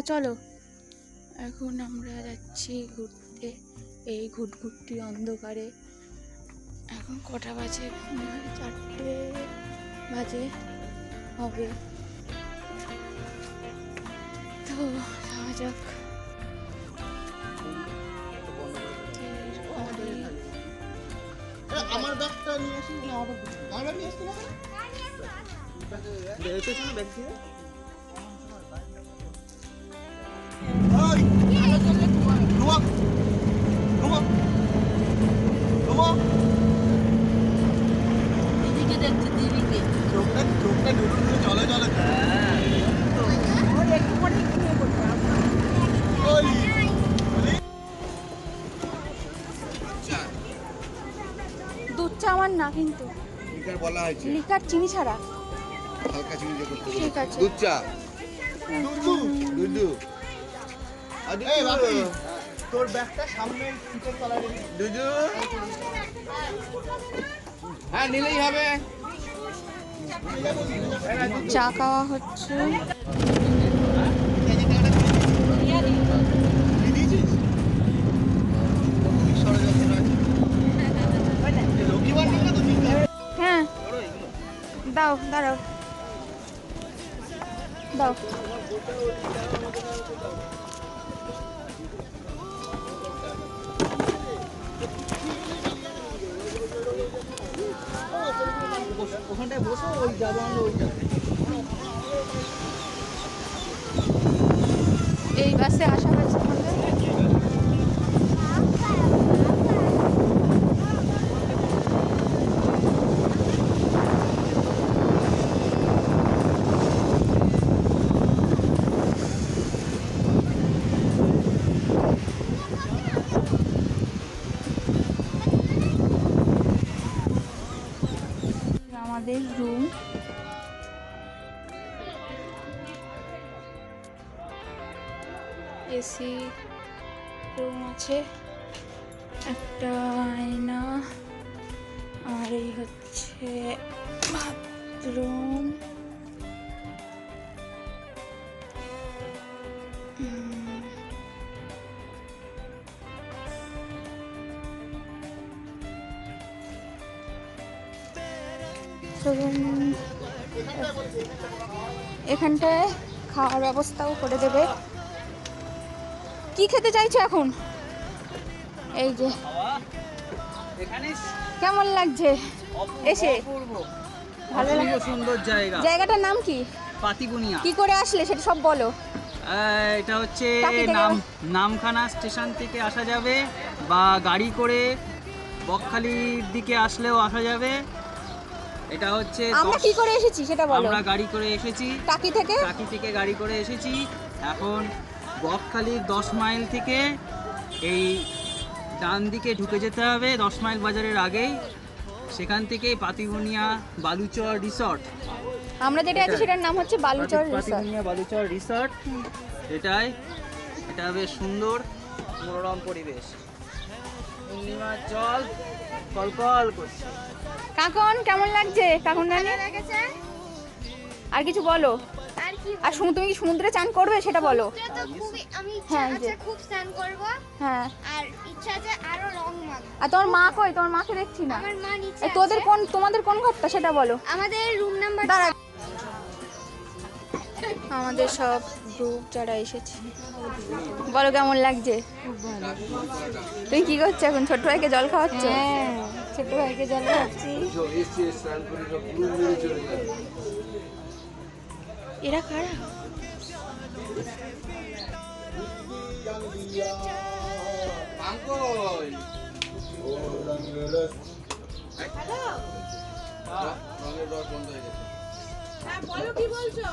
চলো এখন আমরা যাচ্ছি ঘুরতে এই ঘুটঘুটি অন্ধকারে। এখন কটা বাজে? 4টে বাজে হবে। তো যাওয়া যাক। আমার ব্যাগটা নিয়ে আসি না, আমার ব্যাগ নিয়ে আসতে না বেরোতে শোনো ব্যাগ দিয়ে। ওই আলো জ্বললে ঘুমা ঘুমা ঘুমা দিদিকে দেখছি, দিদিকে চোখটা ঢুলু ঢুলু চলে চলে। হ্যাঁ ওই একটু পরে ঘুমিয়ে পড়বে। ওই দুধ চা আমার না, কিন্তু লিকার বলা হয়েছে, লিকার চিনি ছাড়া। হালকা চিনি দিয়ে করতে হবে। ঠিক আছে। দুধ চা দুধু এই বাকি তোর ব্যাগটা সামনে সিটের তলায় রেখে দুধু। হ্যাঁ নিলেই হবে। চা খাওয়া হচ্ছে। হ্যাঁ দাও, দাঁড়াও দাও। ওখানটায় বসো, ওই যাবো আমরা ওইটা। এই বাসে আসা হয়েছে আমাদের। আমাদের রুম। এসি রুম আছে, একটা আয়না, আর এই হচ্ছে বাথরুম। এখানটায় খাওয়ার ব্যবস্থাও করে দেবে। কি খেতে চাইছো এখন? এই যে কেমন লাগছে এসে? ভালো লাগে, সুন্দর জায়গা। জায়গাটার নাম কি? পাতিবুনিয়া। কি করে আসলে সেটা সব বলো। এটা হচ্ছে নামখানা স্টেশন থেকে আসা যাবে, বা গাড়ি করে বকখালির দিকে আসলেও আসা যাবে। এটা হচ্ছে আমরা কি করে এসেছি সেটা বলো। আমরা গাড়ি করে এসেছি টাকি থেকে গাড়ি করে এসেছি। এখন বকখালির 10 মাইল থেকে এই ডান দিকে ঢুকে যেতে হবে 10 মাইল বাজারের আগেই। সেখান থেকেই পাতিবুনিয়া বালুচর রিসর্ট। আমরা যেটা আছে সেটার নাম হচ্ছে বালুচর রিসর্ট। পাতিবুনিয়া বালুচর রিসর্ট। এটা বেশ সুন্দর মনোরম পরিবেশ। পূর্ণিমার জল কলকল করছে। কাকন কেমন লাগছে? কাকন জানে আর কিছু বলো। আর তুমি কি সমুদ্রে চান করবে সেটা বলো। আমি হ্যাঁ আচ্ছা খুব স্নান করব। হ্যাঁ আর ইচ্ছা আছে আরো রং মাখবো। আর তোমার মা কই? তোমার মাকে দেখছি না। আমার মা নিচে এই আছে। তোমাদের কোন ঘরটা সেটা বলো। আমাদের রুম নাম্বার দাঁড়া। আমাদের সব গ্রুপ যারা এসেছে, বলো কেমন লাগছে? তুমি কি করছো এখন? ছোট ভাইকে জল খাওয়াচ্ছ? ছোট ভাইকে জল খাওয়াচ্ছি। এরা কারা? বলো কি বলছো?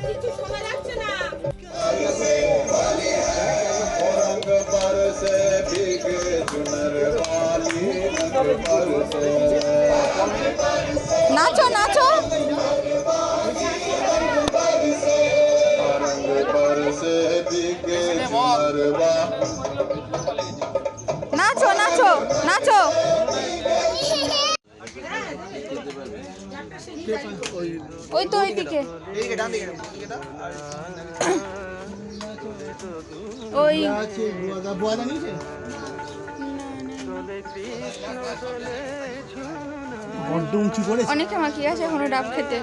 কিছু শোনা যাচ্ছে না। নাচো নাচো। নাচো নাচো নাচো। ওই তো ওইদিকে এইদিকে ডান দিকে এটা ওই আছে বুয়াদা নিচে বড্ড উঁচু করে অনেকে বাকি আছে এখনো ডাব খেতে।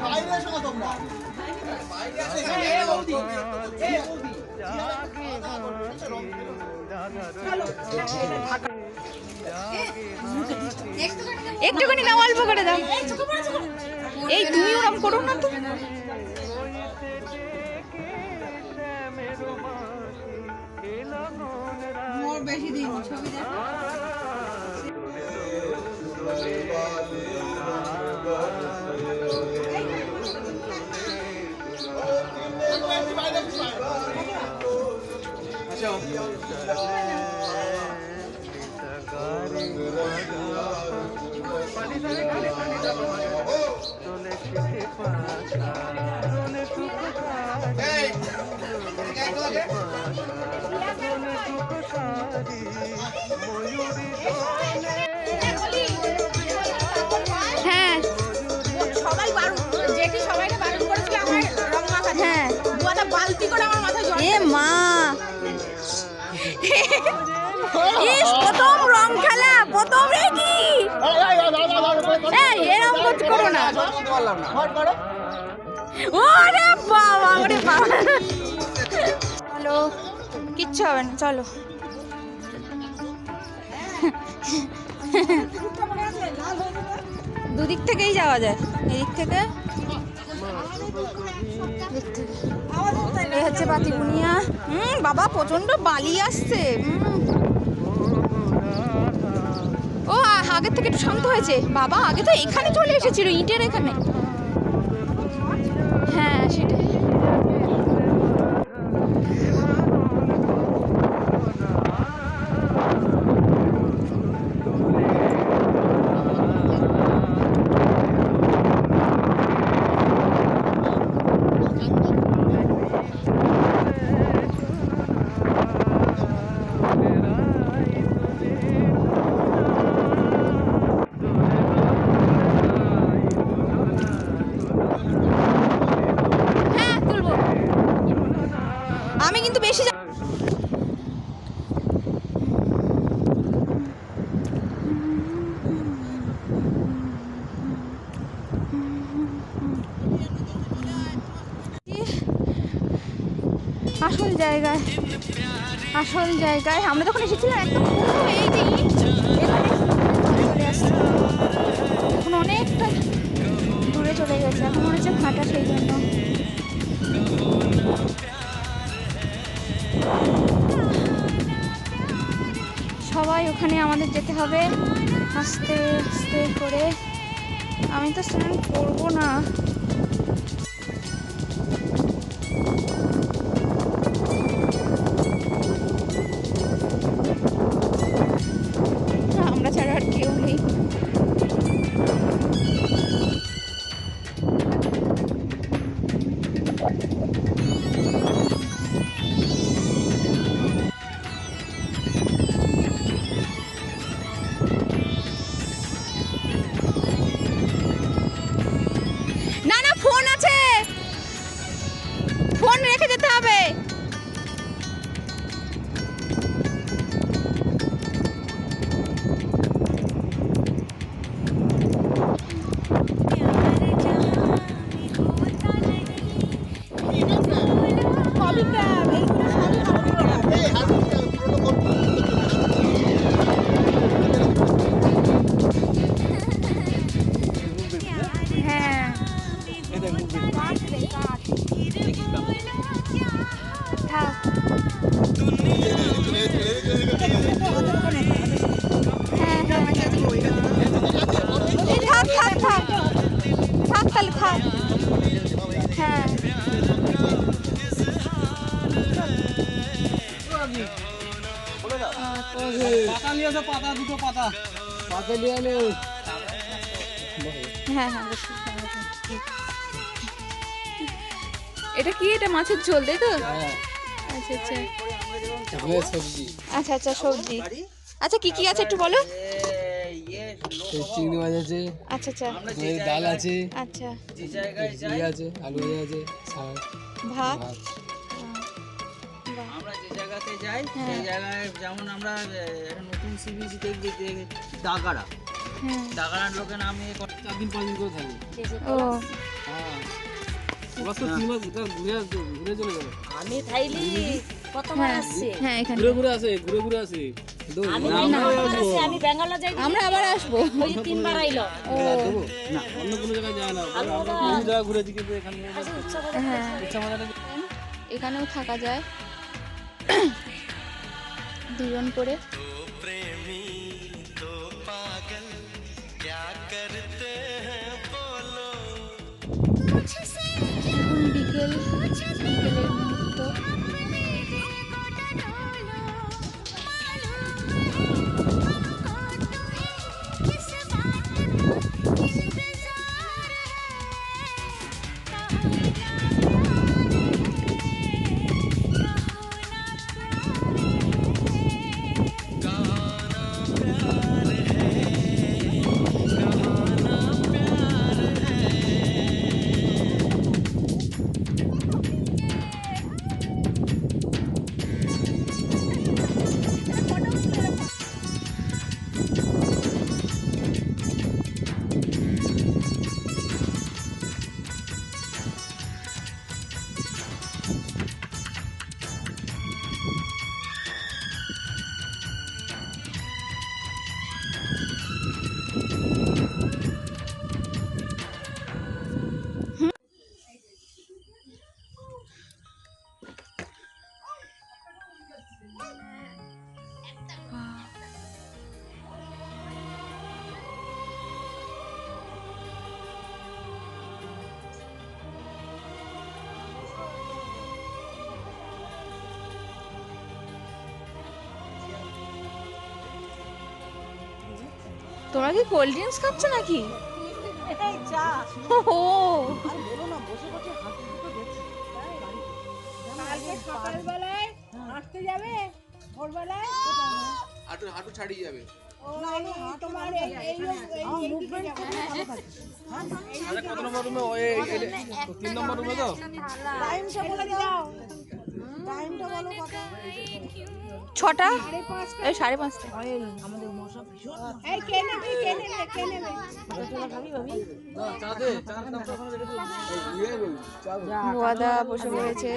বাইরে এসো না তোমরা বাইরে এসে একটুখানি নাও, অল্প করে দাও। এই তুমি ওরম করো না তো। বেশি দিন ছবি দেখ হ্যাঁ সবাই বারণ জেঠি সবাইকে বারণ করেছিল আমার রং মাখাতে হ্যাঁ। বুয়াদা বালতি করে আমার মাথায় জল এ মা, ইস প্রথম রং খেলা, প্রথম রেডি। এই এরকম করো না। ওরে বাবা, ওরে বাবা। চলো, কিচ্ছু হবে না, চলো। দুদিক থেকেই যাওয়া যায়, এদিক থেকে এই হচ্ছে বাতিবুনিয়া। বাবা প্রচন্ড বালি আসছে। ও আগের থেকে একটু শান্ত হয়েছে। বাবা আগে তো এখানে চলে এসেছিল, ইটের এখানে। হ্যাঁ সেটাই। আমি কিন্তু বেশি আসল জায়গায় আমরা যখন এসেছিলাম একদম পুরো এই যে ইট এখানে চলে আসছে। এখন অনেকটা দূরে চলে গেছে, এখন মনে হচ্ছে ফাটা, সেই জন্য। সবাই ওখানে আমাদের যেতে হবে আস্তে আস্তে করে। আমি তো স্নান করবো না। আমরা ছাড়া আর কেউ নেই। না না, ফোন আছে, ফোন রেখে যেতে হবে। হ্যাঁ থাক। হ্যাঁ এই থাক থাক থাক থাক, তাহলে থাক। হ্যাঁ পাতা নিয়ে এসো, পাতা, দুটো পাতা। পাতা নিয়ে আনো। হ্যাঁ হ্যাঁ বসে। এটা কি? এটা মাছের ঝোল তাই তো? হ্যাঁ, আচ্ছা আচ্ছা এগুলো সবজি। আচ্ছা আচ্ছা সবজি। আচ্ছা কি কি আছে একটু বলো। এই চিংড়ি মাছ আছে, আচ্ছা আচ্ছা আমরা দই ডাল আছে, আচ্ছা যে জায়গায় যাই, ইয়ে আছে, আলু ভাজা আছে, শাক, ভাত। ভাত। বাহ। আমরা যে জায়গাতে যাই হ্যাঁ। সেই জায়গায় যেমন আমরা একটা নতুন সিবিসি দেখি দাগাড়া, হুম। দাগাড়ার লোকে নামে 4 দিন 5 দিন করে থাকে। ও হ্যাঁ, ওরা তো 3 মাস ঘুরে চলে গেল। আমি থাইলি কতবার হ্যাঁ আসছি হ্যাঁ এখানে ঘুরে আসে। আমি না, না, আমরাও আসবো। আমি ব্যাঙ্গালোর যাই আমরা আবার আসবো। ওই যে 3 বার আইলো ও দেবো? না, অন্য কোনো জায়গায় যায় না। আমরা বহু জায়গা ঘুরেছি, কিন্তু এখানে হ্যাঁ ইচ্ছা মাথাটা এখানেও থাকা যায় দুজন করে। এখন বিকেলের মুহূর্ত। তোমরা কি কোল্ড ড্রিঙ্কস খাচ্ছ নাকি? এই চা ও কালকে সকালবেলায় আসতে যাবে ভোরবেলায় হাঁটু ছাড়িয়ে যাবে। তোমার এই মুভমেন্ট কত নম্বর রুমে? 3 নম্বর রুমে তো? টাইমটা বলে দাও টাইমটা বলো কত 6টা এই 5:30। আমাদের মশা ভীষণ এই কে নেবে চলা খাবি ভাবি চা দে, চার কাপটা ওখানে রেখে দে। চা দে। বুয়াদা বসে পড়েছে,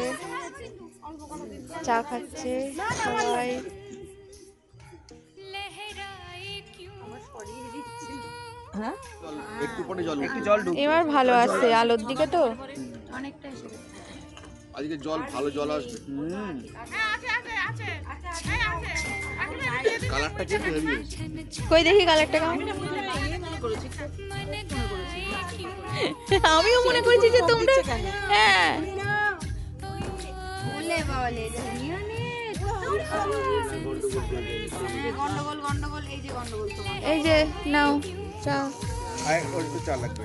চা খাচ্ছে সবাই। হ্যাঁ একটু পরে জল, একটু জল ঢুক। এবার ভালো আসছে আলোর দিকে তো। আজকে জল ভালো জল আসবে। কালারটা কি হেভি হয়েছে। কই দেখি কালারটা কেমন। আমিও মনে করছি যে তোমরা হ্যাঁ এই যে নাও চা। আয় একটু চা লাগবে।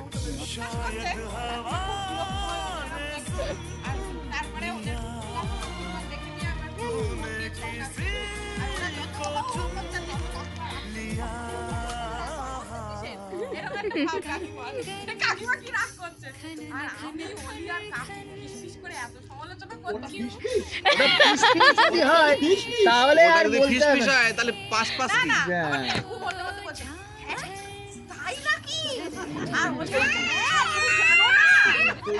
কাকিমা কি রাগ করছে আর আমি ওলি আর কাকু কিসিস করে এত সমালোচনা করছি তাহলে আর বলতে হবে না। তাহলে পাঁচ পাঁচ কি? ও বলতে বলছে তাই নাকি আর বলছে হ্যাঁ তুমি জানো না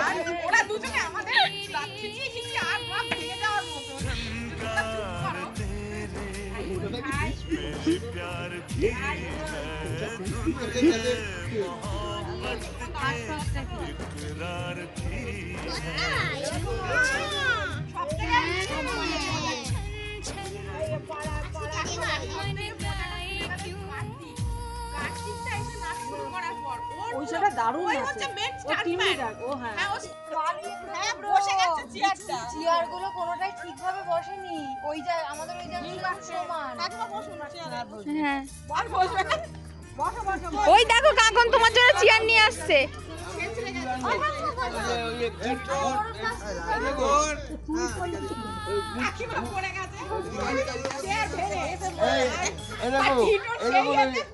আর ওরা দুজনে আমাদের দাঁত খিচিয়ে খিচিয়ে আর রাত ভেঙে যাওয়ার মতো তোমরা চুপ করো কার্তিকটা এসে নাচ শুরু করার পর ওর ওই ছেলেটা দারুণ আছে, হচ্ছে মেন স্টান্টম্যান। ও হ্যাঁ, হ্যাঁ বসে গেছে চেয়ারটা। চেয়ারগুলো কোনোটাই ঠিকভাবে বসেনি, ওই যে আমাদের ওই জায়গাটা সমান। কাকিমা বসুন না, চেয়ার আর বসুন। হ্যাঁ আর বসবে না। বসো বসো। ওই দেখো কাকন তোমার জন্য চেয়ার নিয়ে আসছে। কাকিমা পড়ে গেছে। চেয়ার ভেঙে এসে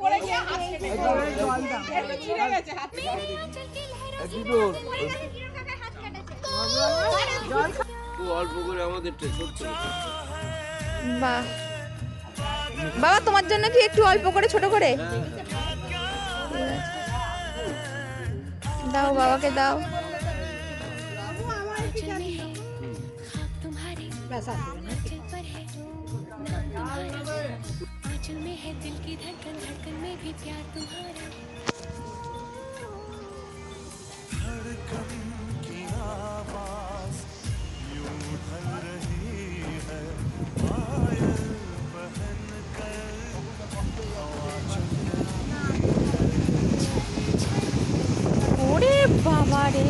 পড়ে গিয়ে হাত কেটে গেছে। একটু ছিঁড়ে গেছে হাত। অল্প করে আমাদের বাহ বাবা, তোমার জন্য কি একটু অল্প করে ছোট করে দাও, বাবাকে দাও। ওরে বাবা রে,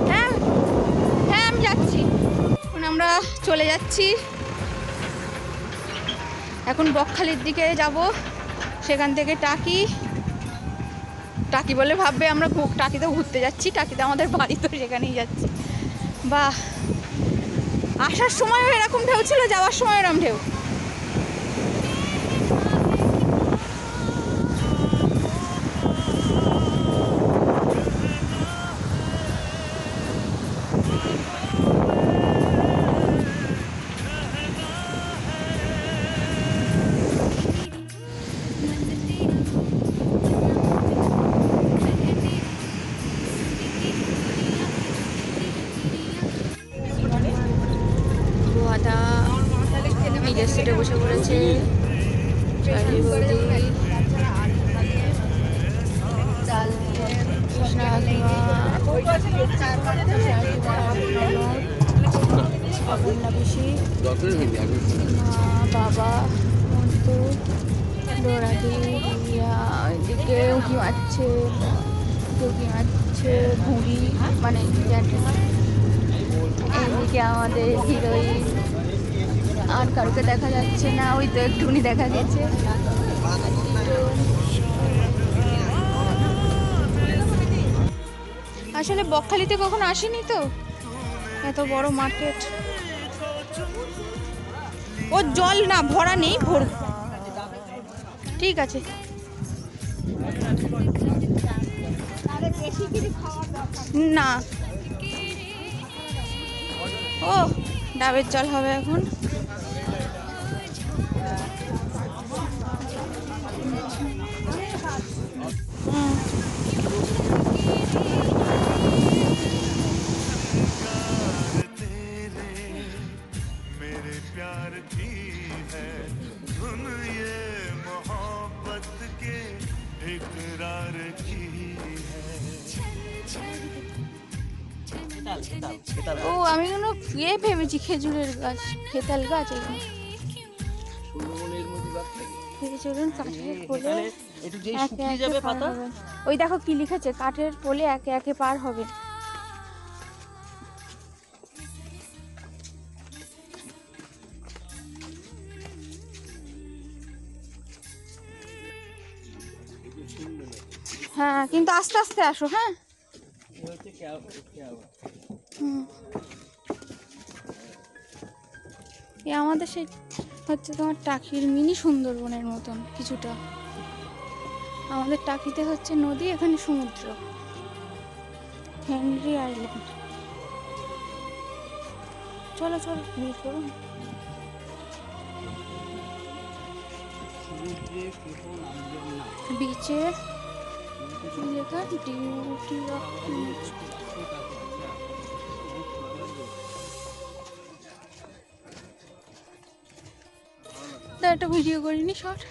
হ্যাঁ হ্যাঁ আমি যাচ্ছি। এখন আমরা চলে যাচ্ছি, এখন বকখালির দিকে যাব, সেখান থেকে টাকি বলে ভাববে আমরা টাকিতে ঘুরতে যাচ্ছি, টাকিতে আমাদের বাড়ি, তো সেখানেই যাচ্ছি। বাহ, আসার সময়ও এরকম ঢেউ ছিল, যাওয়ার সময় এরকম ঢেউ। বুয়াটা নিজের সিটে বসে পড়েছে, শাড়ি বৌদি ডাল দিয়ে কৃষ্ণা অপর্ণা পিসি, মা, বাবা, মন্টু, ডোরাদি, রিয়া, ওইদিকে উঁকি মারছে, ভুঁড়ি মানে জ্যাঠা, এইদিকে আমাদের হিরোইন, আর কাউকে দেখা যাচ্ছে না, ওই তো একটুখানি দেখা গেছে। আসলে বকখালিতে কখনো আসেনি তো, এত বড় মার্কেট। ও জল না ভরা নেই, ভরব। ঠিক আছে, না ও ডাবের জল হবে এখন। ও আমি কোনো ভেবেছি খেজুরের গাছ, খেতাল গাছ এগুলো। চলুন কাঠের পোলে একে একে পার হবেন। ওই দেখো কি লিখেছে, কাঠের পোলে একে একে পার হবে। হ্যাঁ কিন্তু আস্তে আস্তে আসো। হ্যাঁ আমাদের সেই হচ্ছে তোমার টাকির মিনি সুন্দরবনের মতন কিছুটা। আমাদের টাকিতে হচ্ছে নদী, এখানে সমুদ্র, হেনরি আইল্যান্ড। চলো চলো ভিড় করুন। বিচে লেখা ডিউটি অফ একটা ভিডিও করিনি শর্ট।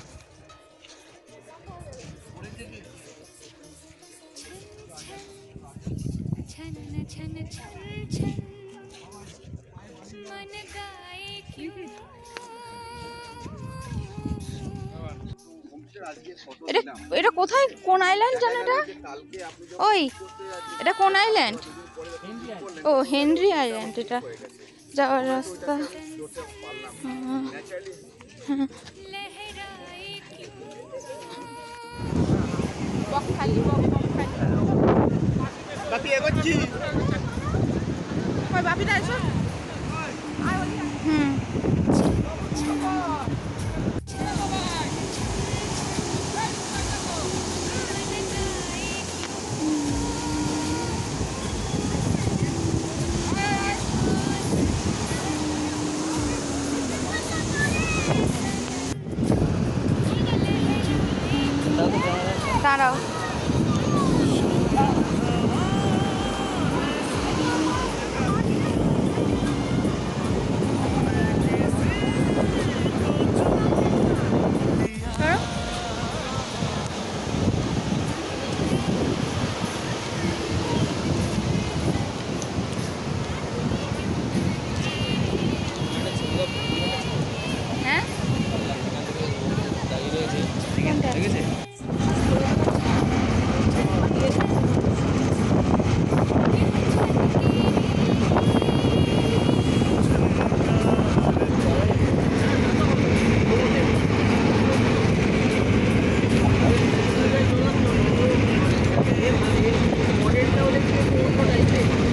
এটা এটা কোথায়, কোন আইল্যান্ড জানো এটা? ওই এটা কোন আইল্যান্ড? ও হেনরি আইল্যান্ড, এটা যাওয়ার রাস্তা। হ্যাঁ। বাপি এগোচ্ছি। বাপিটা এসো। হুম। দাঁড়াও। হ্যাঁ মডেলটা হলে